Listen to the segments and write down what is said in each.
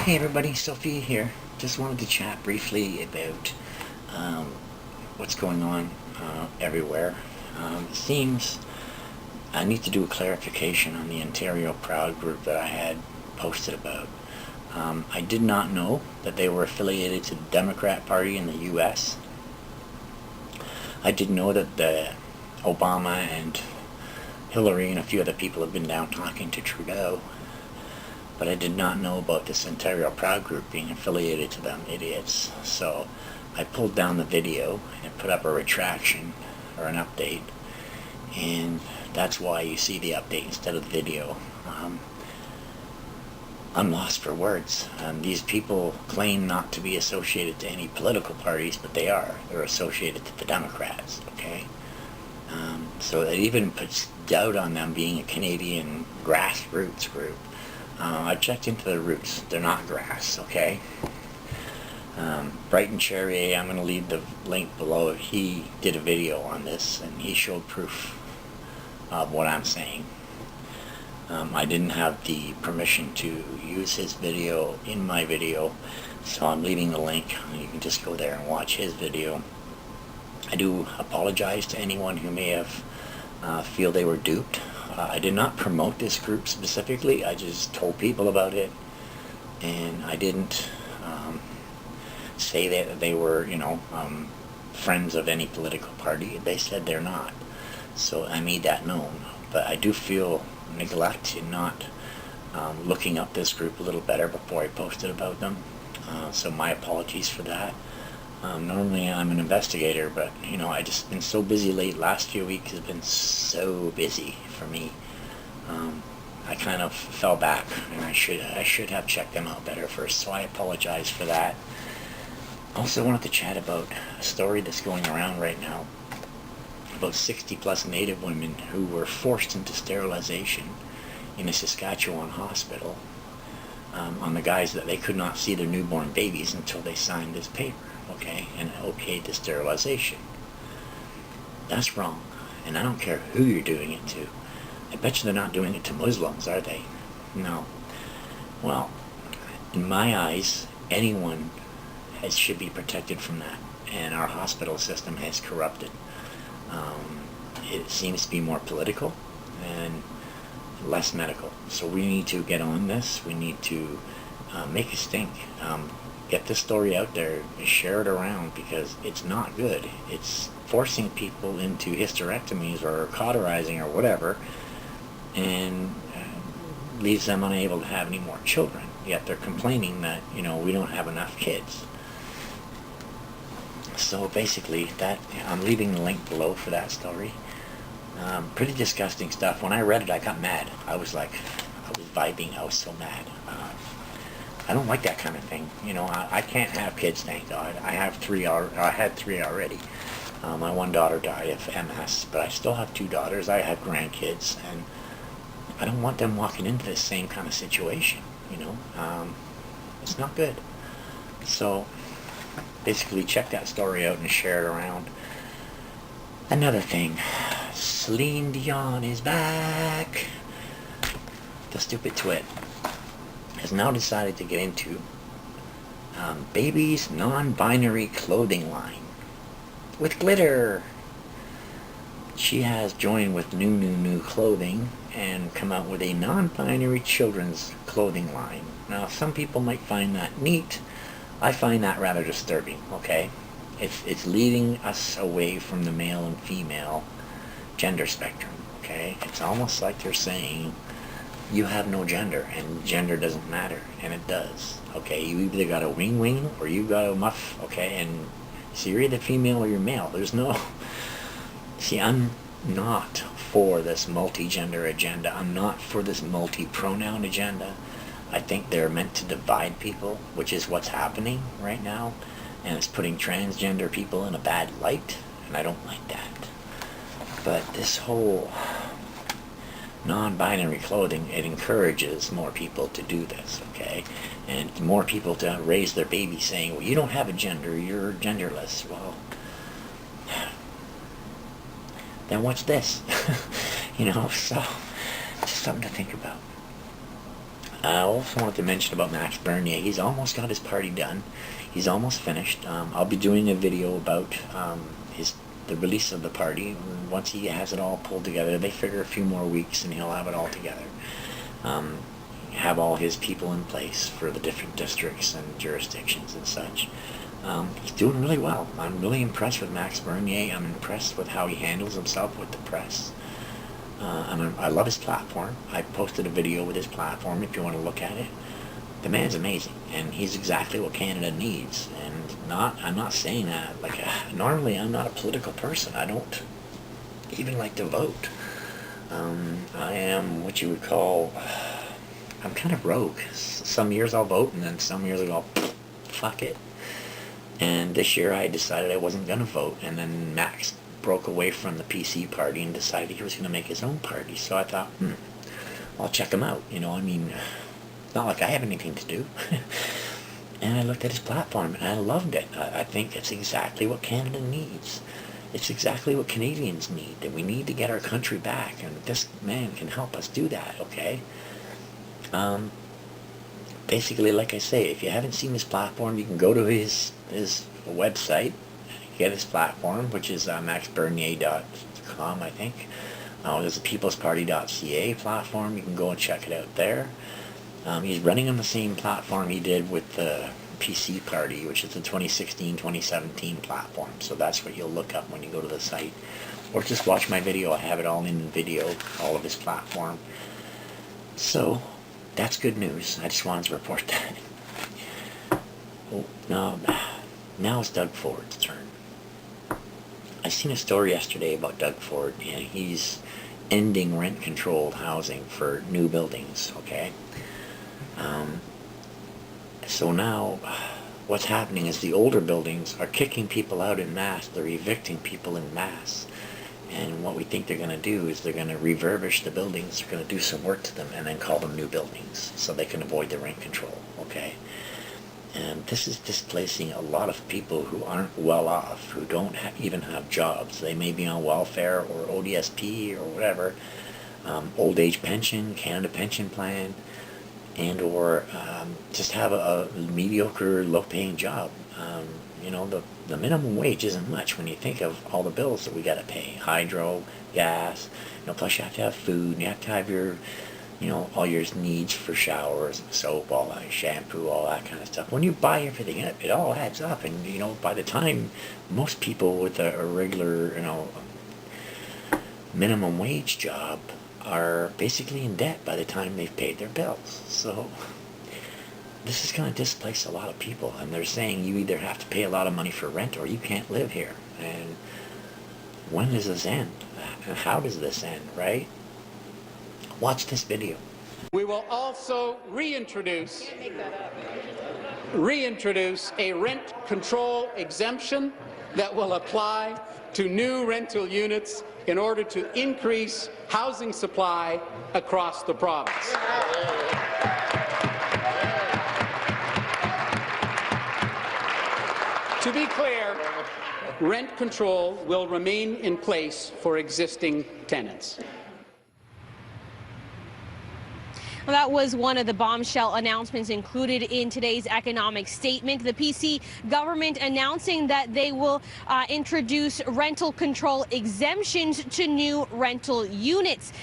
Hey everybody, Sophia here. Just wanted to chat briefly about what's going on everywhere. It seems I need to do a clarification on the Ontario Proud group that I had posted about. I did not know that they were affiliated to the Democrat Party in the U.S. I did know that the Obama and Hillary and a few other people have been down talking to Trudeau, but I did not know about this Ontario Proud group being affiliated to them idiots. So I pulled down the video and put up a retraction or an update, and that's why you see the update instead of the video. I'm lost for words. These people claim not to be associated to any political parties, but they are. They're associated to the Democrats, okay? So it even puts doubt on them being a Canadian grassroots group. I checked into their roots. They're not grass, okay? Brighton Cherrier, I'm going to leave the link below. He did a video on this, and he showed proof of what I'm saying. I didn't have the permission to use his video in my video, so I'm leaving the link. You can just go there and watch his video. I do apologize to anyone who may have feel they were duped. I did not promote this group specifically. I just told people about it, and I didn't say that they were, friends of any political party. They said they're not, so I made that known. But I do feel neglect in not looking up this group a little better before I posted about them. So my apologies for that. Normally I'm an investigator, but I just been so busy late. Last few weeks has been so busy for me. I kind of fell back, and I should have checked them out better first, so I apologize for that. Also wanted to chat about a story that's going around right now about 60 plus Native women who were forced into sterilization in a Saskatchewan hospital on the guise that they could not see their newborn babies until they signed this paper, okay, and okayed the sterilization. That's wrong, and I don't care who you're doing it to. I bet you they're not doing it to Muslims, are they? No. Well, in my eyes, anyone should be protected from that, and our hospital system has corrupted. It seems to be more political and less medical. So we need to get on this. We need to make a stink. Get the story out there, share it around, because it's not good. It's forcing people into hysterectomies or cauterizing or whatever, and leaves them unable to have any more children. Yet they're complaining that, we don't have enough kids. So basically, that I'm leaving the link below for that story. Pretty disgusting stuff. When I read it, I got mad. I was vibing. I was so mad. I don't like that kind of thing. I can't have kids, thank God. I had three already. My one daughter died of MS, but I still have two daughters. I have grandkids, and I don't want them walking into the same kind of situation. It's not good. So basically, check that story out and share it around. Another thing, Celine Dion is back. The stupid twit has now decided to get into baby's non-binary clothing line with glitter. She has joined with new clothing and come out with a non-binary children's clothing line. Now, some people might find that neat. I find that rather disturbing, okay? It's leading us away from the male and female gender spectrum, okay? It's almost like they're saying you have no gender, and gender doesn't matter, and it does, okay? You either got a wing or you got a muff, okay? And so you're either female or you're male. There's no... See, I'm not for this multi-gender agenda. I'm not for this multi-pronoun agenda. I think they're meant to divide people, which is what's happening right now, and it's putting transgender people in a bad light, and I don't like that. But this whole non-binary clothing, it encourages more people to do this, okay? And more people to raise their baby saying, well, you don't have a gender, you're genderless. Well, then what's this? So just something to think about. I also want to mention about Max Bernier. He's almost got his party done. He's almost finished. I'll be doing a video about the release of the party. Once he has it all pulled together, they figure a few more weeks and he'll have it all together. Have all his people in place for the different districts and jurisdictions and such. He's doing really well. I'm really impressed with Max Bernier. I'm impressed with how he handles himself with the press. And I love his platform. I posted a video with his platform if you want to look at it. The man's amazing, and he's exactly what Canada needs. And I'm not saying that normally I'm not a political person. I don't even like to vote. I am what you would call, I'm kind of rogue. Some years I'll vote, and then some years I'll go, fuck it. And this year I decided I wasn't going to vote, and then Max broke away from the PC party and decided he was going to make his own party. So I thought, I'll check him out. It's not like I have anything to do. And I looked at his platform and I loved it. I think it's exactly what Canada needs. It's exactly what Canadians need. That we need to get our country back, and this man can help us do that, okay? Basically, like I say, if you haven't seen his platform, you can go to his website, get his platform, which is maxbernier.com, I think. There's a peoplesparty.ca platform. You can go and check it out there. He's running on the same platform he did with the PC party, which is the 2016-2017 platform. So that's what you'll look up when you go to the site. Or just watch my video. I have it all in video, all of his platform. So that's good news. I just wanted to report that. Now it's Doug Ford's turn. I seen a story yesterday about Doug Ford, and he's ending rent-controlled housing for new buildings, okay? So now what's happening is the older buildings are kicking people out in mass. They're evicting people in mass. And what we think they're going to do is they're going to refurbish the buildings, they're going to do some work to them, and then call them new buildings so they can avoid the rent control, okay? And this is displacing a lot of people who aren't well off, who don't even have jobs. They may be on welfare or ODSP or whatever, old age pension, Canada Pension Plan, and or just have a mediocre, low-paying job. The minimum wage isn't much when you think of all the bills that we got to pay. Hydro, gas, plus you have to have food, and you have to have your, all your needs for showers, soap, all that, shampoo, all that kind of stuff. When you buy everything, it all adds up. And, by the time most people with a regular, minimum wage job are basically in debt by the time they've paid their bills. So this is going to displace a lot of people, and they're saying you either have to pay a lot of money for rent or you can't live here. And when does this end? And how does this end, right? Watch this video. We will also reintroduce a rent control exemption that will apply to new rental units in order to increase housing supply across the province. To be clear, rent control will remain in place for existing tenants. Well, that was one of the bombshell announcements included in today's economic statement. The PC government announcing that they will introduce rental control exemptions to new rental units.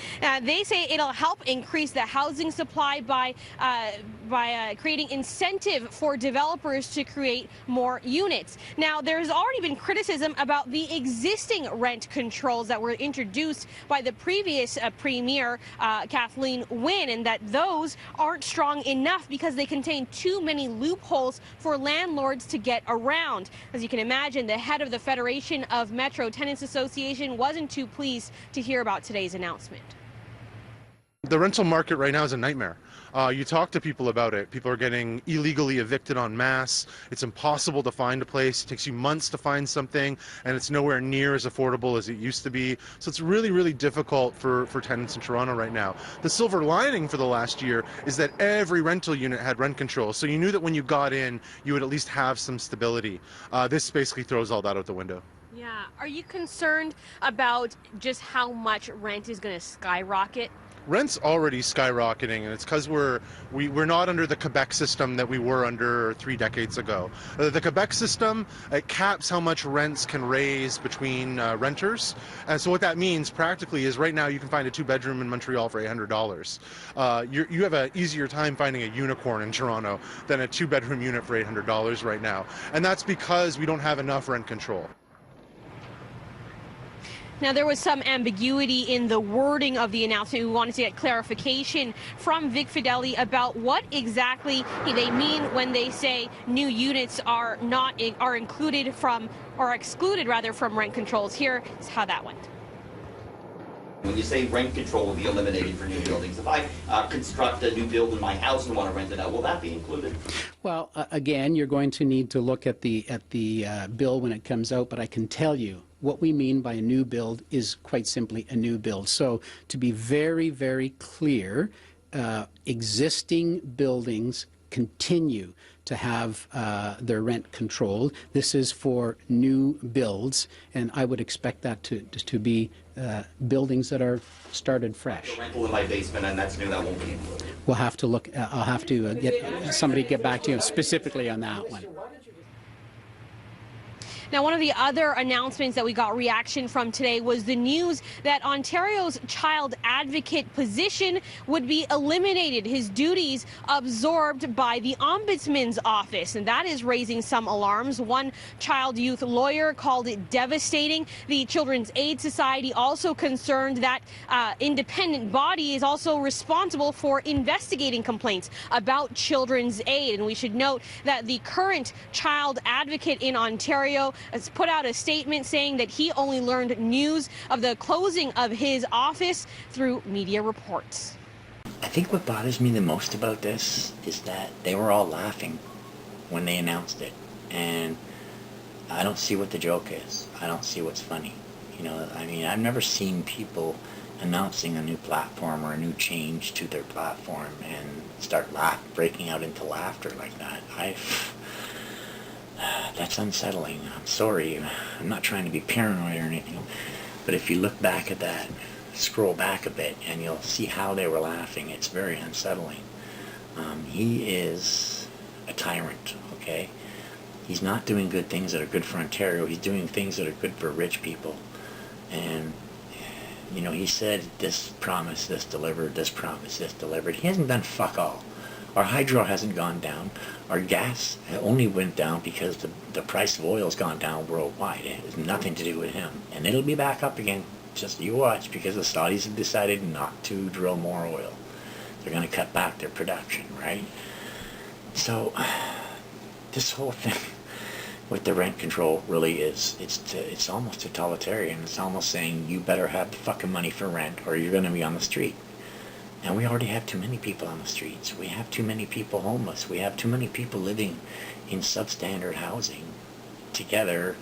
They say it'll help increase the housing supply by creating incentive for developers to create more units. Now, there's already been criticism about the existing rent controls that were introduced by the previous Premier, Kathleen Wynne, and that those aren't strong enough because they contain too many loopholes for landlords to get around. As you can imagine, the head of the Federation of Metro Tenants Association wasn't too pleased to hear about today's announcement. The rental market right now is a nightmare. You talk to people about it. People are getting illegally evicted en masse. It's impossible to find a place. It takes you months to find something, and it's nowhere near as affordable as it used to be. So it's really, really difficult for tenants in Toronto right now. The silver lining for the last year is that every rental unit had rent control. So you knew that when you got in, you would at least have some stability. This basically throws all that out the window. Yeah. Are you concerned about just how much rent is going to skyrocket? rent's already skyrocketing, and it's because we're not under the Quebec system that we were under 3 decades ago. The Quebec system, it caps how much rents can raise between renters, and so what that means practically is right now you can find a 2-bedroom in Montreal for $800. You have an easier time finding a unicorn in Toronto than a 2-bedroom unit for $800 right now, and that's because we don't have enough rent control. Now, there was some ambiguity in the wording of the announcement. We wanted to get clarification from Vic Fideli about what exactly they mean when they say new units are included from, or excluded rather, from rent controls. Here is how that went. When you say rent control will be eliminated for new buildings, if I construct a new build in my house and want to rent it out, will that be included? Well, again, you're going to need to look at the bill when it comes out, but I can tell you what we mean by a new build is quite simply a new build. So to be very, very clear, existing buildings continue to have their rent controlled. This is for new builds, and I would expect that to be buildings that are started fresh. A rental in my basement, and that's new, that won't be included. We'll have to look. I'll have to get somebody to get back to you specifically on that one. Now, one of the other announcements that we got reaction from today was the news that Ontario's child advocate position would be eliminated, his duties absorbed by the Ombudsman's office, and that is raising some alarms. One child youth lawyer called it devastating. The Children's Aid Society also concerned that independent body is also responsible for investigating complaints about Children's Aid, and we should note that the current child advocate in Ontario has put out a statement saying that he only learned news of the closing of his office through media reports. I think what bothers me the most about this is that they were all laughing when they announced it, and I don't see what the joke is. I don't see what's funny. You know, I mean, I've never seen people announcing a new platform or a new change to their platform and start breaking out into laughter like that. That's unsettling. I'm sorry. I'm not trying to be paranoid or anything, but if you look back at that, scroll back a bit, and you'll see how they were laughing. It's very unsettling. He is a tyrant, okay? He's not doing good things that are good for Ontario. He's doing things that are good for rich people. And, you know, he said this promise, this delivered, this promise, this delivered. He hasn't done fuck all. Our hydro hasn't gone down. Our gas only went down because the price of oil has gone down worldwide. It has nothing to do with him. And it'll be back up again. Just you watch, because the Saudis have decided not to drill more oil. They're going to cut back their production, right? So this whole thing with the rent control really is, it's almost totalitarian. It's almost saying you better have the fucking money for rent or you're going to be on the street. And we already have too many people on the streets. We have too many people homeless. We have too many people living in substandard housing together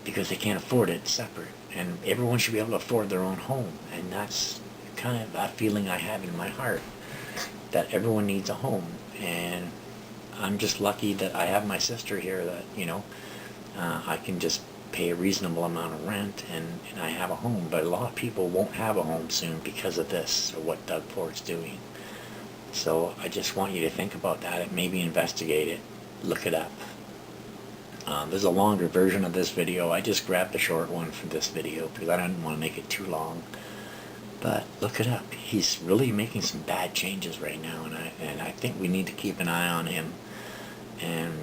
because they can't afford it separate. And everyone should be able to afford their own home. And that's kind of that feeling I have in my heart, that everyone needs a home. And I'm just lucky that I have my sister here that, you know, I can just pay a reasonable amount of rent and I have a home. But a lot of people won't have a home soon because of this, or what Doug Fort's doing. So I just want you to think about that and maybe investigate it, look it up. There's a longer version of this video. I just grabbed a short one for this video because I didn't want to make it too long. But look it up. He's really making some bad changes right now, and I think we need to keep an eye on him and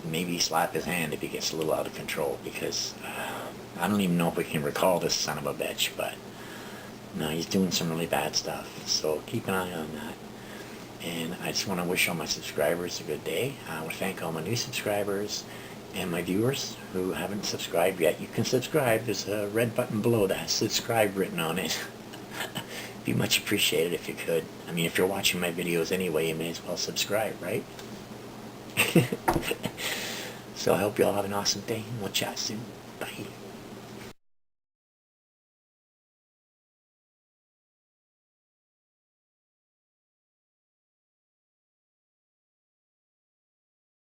maybe slap his hand if he gets a little out of control, because I don't even know if we can recall this son of a bitch, but no, he's doing some really bad stuff. So keep an eye on that. And I just want to wish all my subscribers a good day. I want to thank all my new subscribers and my viewers who haven't subscribed yet. You can subscribe. There's a red button below that has subscribe written on it. Be much appreciated if you could. I mean, if you're watching my videos anyway, you may as well subscribe, right? So I hope you all have an awesome day, and we'll chat soon. Bye.